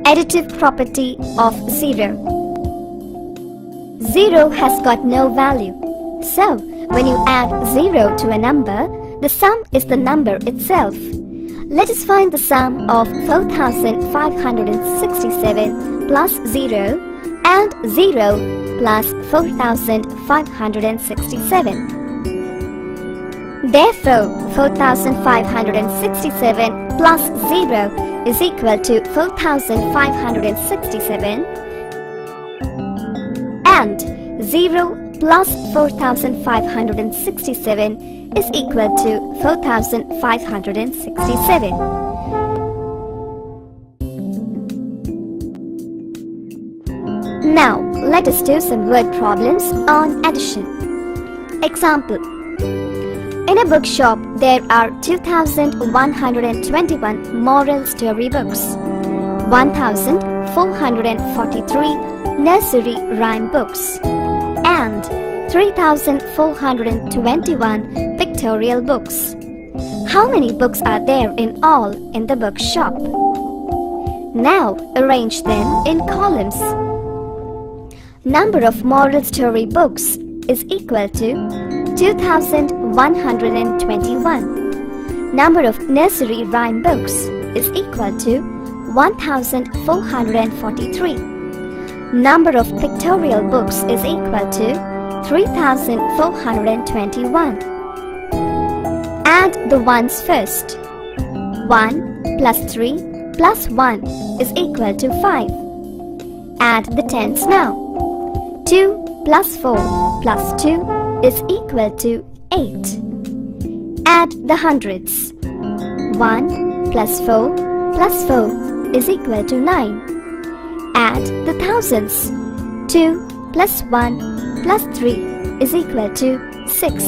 Additive property of 0. 0 has got no value. So, when you add 0 to a number, the sum is the number itself. Let us find the sum of 4567 plus 0 and 0 plus 4567. Therefore, 4567 plus 0 is equal to 4567 and 0 plus 4567 is equal to 4567. Now, let us do some word problems on addition. Example. In a bookshop, there are 2,121 moral story books, 1,443 nursery rhyme books, and 3,421 pictorial books. How many books are there in all in the bookshop? Now, arrange them in columns. Number of moral story books is equal to 2,121. Number of nursery rhyme books is equal to 1,443. Number of pictorial books is equal to 3,421. Add the ones first. 1 plus 3 plus 1 is equal to 5. Add the tens now. 2 plus 4 plus 2 is equal to 8. Add the hundreds. 1 plus 4 plus 4 is equal to 9. Add the thousands. 2 plus 1 plus 3 is equal to 6.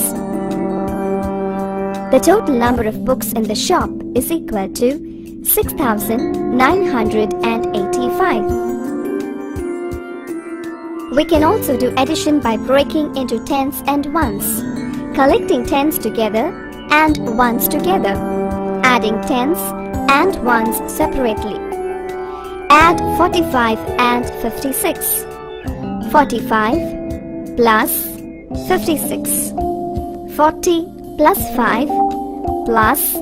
The total number of books in the shop is equal to 6,985. We can also do addition by breaking into tens and ones, collecting tens together and ones together, adding tens and ones separately. Add 45 and 56. 45 plus 56. 40 plus 5 plus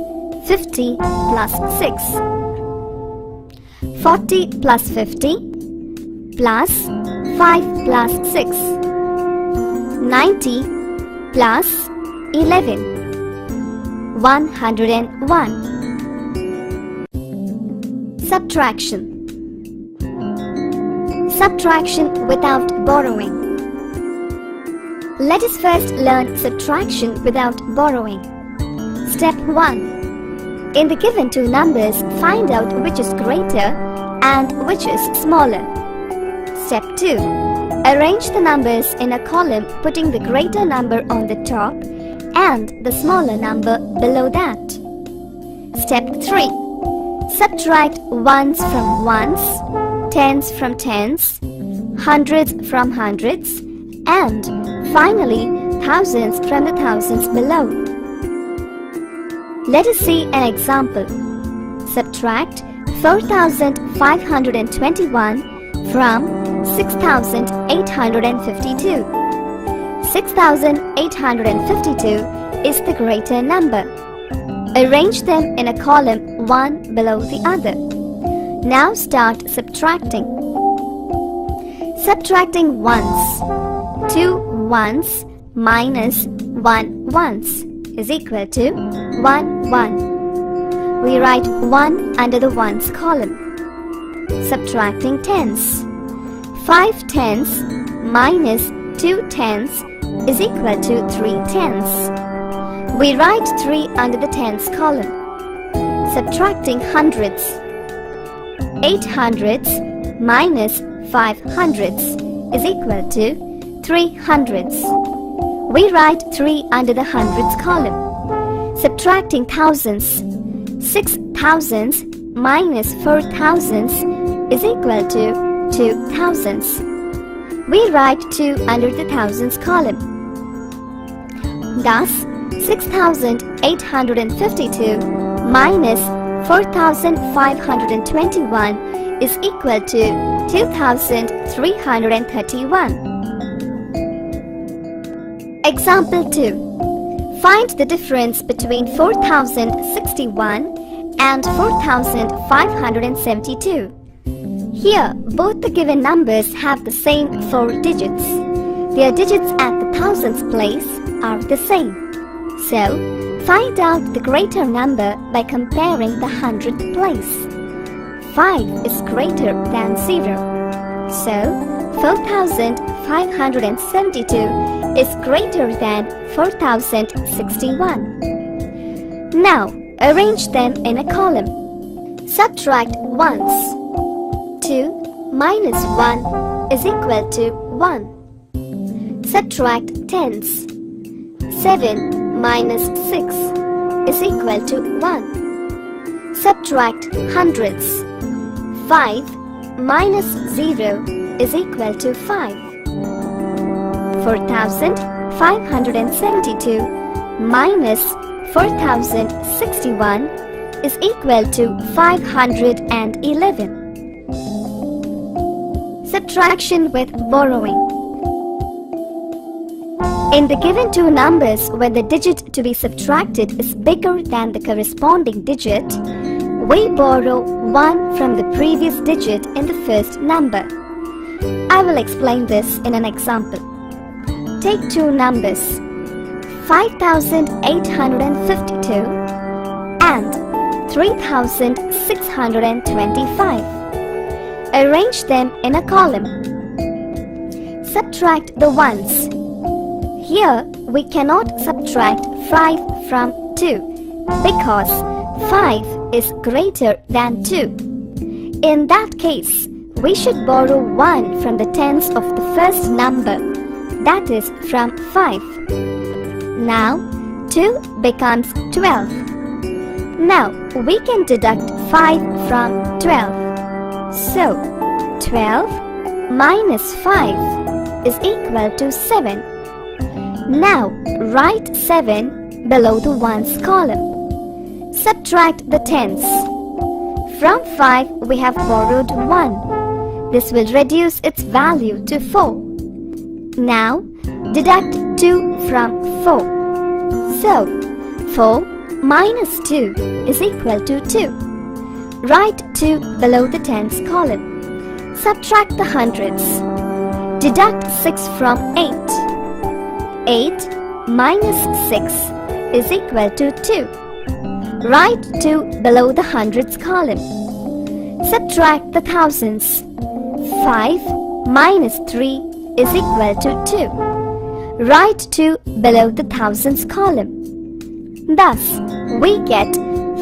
50 plus 6. 40 plus 50 plus 5 plus 6. 90 plus 11. 101. Subtraction. Subtraction without borrowing. Let us first learn subtraction without borrowing. Step 1. In the given two numbers, find out which is greater and which is smaller. Step 2. Arrange the numbers in a column, putting the greater number on the top and the smaller number below that. Step 3. Subtract ones from ones, tens from tens, hundreds from hundreds, and finally thousands from the thousands below. Let us see an example. Subtract 4,521 from 6,852. 6,852 is the greater number. Arrange them in a column, one below the other. Now start subtracting. Subtracting ones. 2 ones minus 1 ones is equal to 1 1. We write 1 under the ones column. Subtracting tens. 5 tens minus 2 tens is equal to 3 tens. We write 3 under the tens column. Subtracting hundreds. 8 hundreds minus 5 hundreds is equal to 3 hundreds. We write 3 under the hundreds column. Subtracting thousands. 6 thousands minus 4 thousands is equal to 2 thousands. We write 2 under the thousands column. Thus, 6,852 minus 4,521 is equal to 2331. Example 2. Find the difference between 4061 and 4572. Here, both the given numbers have the same 4 digits. Their digits at the thousands place are the same. So, find out the greater number by comparing the hundredth place. 5 is greater than 0. So, 4572 is greater than 4061. Now, arrange them in a column. Subtract ones. 2 minus 1 is equal to 1. Subtract tens. 7 minus 6 is equal to 1. Subtract hundreds. 5 minus 0 is equal to 5. 4572 minus 4061 is equal to 511. Subtraction with borrowing. In the given two numbers where the digit to be subtracted is bigger than the corresponding digit, we borrow 1 from the previous digit in the first number. I will explain this in an example. Take two numbers, 5852 and 3625. Arrange them in a column. Subtract the ones. Here we cannot subtract 5 from 2 because 5 is greater than 2. In that case, we should borrow 1 from the tens of the first number, that is from 5. Now, 2 becomes 12. Now, we can deduct 5 from 12. So, 12 minus 5 is equal to 7. Now, write 7 below the ones column. Subtract the tens. From 5 we have borrowed 1. This will reduce its value to 4. Now, deduct 2 from 4. So, 4 minus 2 is equal to 2. Write 2 below the tens column. Subtract the hundreds. Deduct 6 from 8. 8 minus 6 is equal to 2. Write 2 below the hundreds column. Subtract the thousands. 5 minus 3 is equal to 2. Write 2 below the thousands column. Thus, we get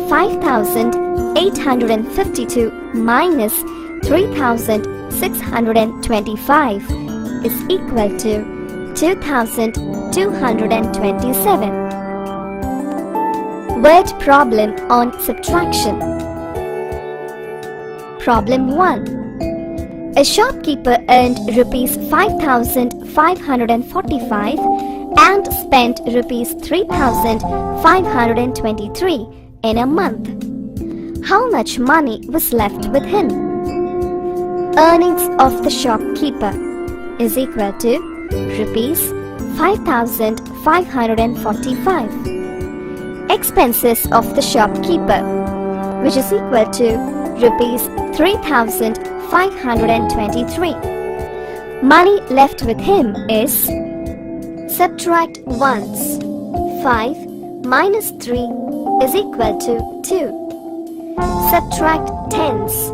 5852 minus 3625 is equal to 2227. Word problem on subtraction. Problem 1. A shopkeeper earned rupees 5,545 and spent rupees 3,523 in a month. How much money was left with him? Earnings of the shopkeeper is equal to rupees 5,545. Expenses of the shopkeeper, which is equal to rupees 3,523. Money left with him is, subtract ones. 5 minus 3 is equal to 2. Subtract tens.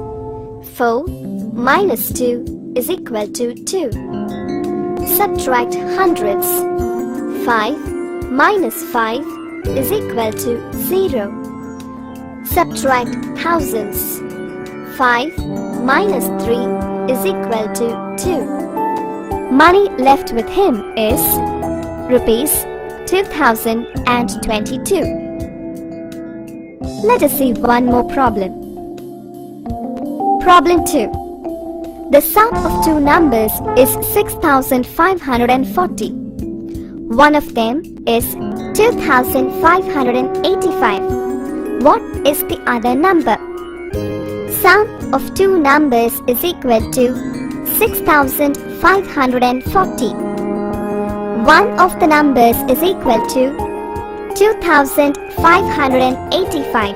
4 minus 2 is equal to 2. Subtract hundreds. 5 minus 5 is equal to 0. Subtract thousands. 5 minus 3 is equal to 2. Money left with him is rupees 2,022. Let us see one more problem. Problem 2. The sum of two numbers is 6,540. One of them is 2,585. What is the other number? sum of two numbers is equal to 6540. One of the numbers is equal to 2585.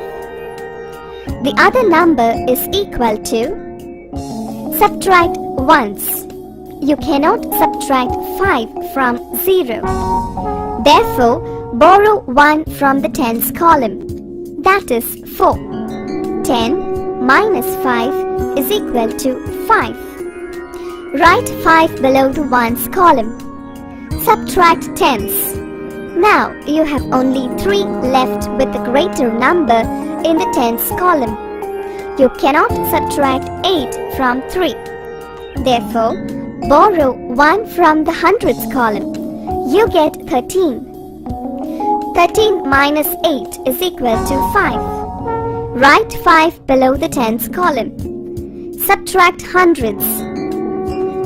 The other number is equal to. Subtract ones. You cannot subtract 5 from 0. Therefore, borrow 1 from the tens column. That is 4. 10 minus 5 is equal to 5. Write 5 below the ones column. Subtract tens. Now you have only 3 left with the greater number in the tens column. You cannot subtract 8 from 3. Therefore, borrow 1 from the hundreds column. You get 13. 13 minus 8 is equal to 5. Write 5 below the tens column. Subtract hundreds.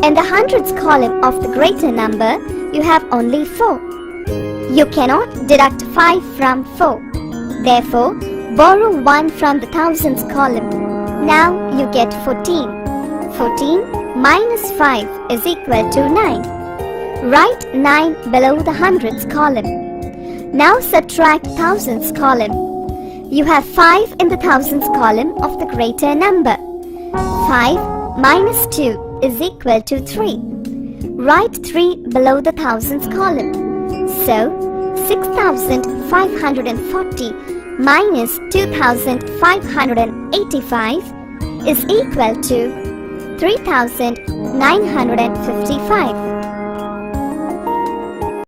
In the hundreds column of the greater number, you have only 4. You cannot deduct 5 from 4. Therefore, borrow 1 from the thousands column. Now you get 14. 14 minus 5 is equal to 9. Write 9 below the hundreds column. Now subtract thousands column. You have 5 in the thousands column of the greater number. 5 minus 2 is equal to 3. Write 3 below the thousands column. So, 6540 minus 2585 is equal to 3955.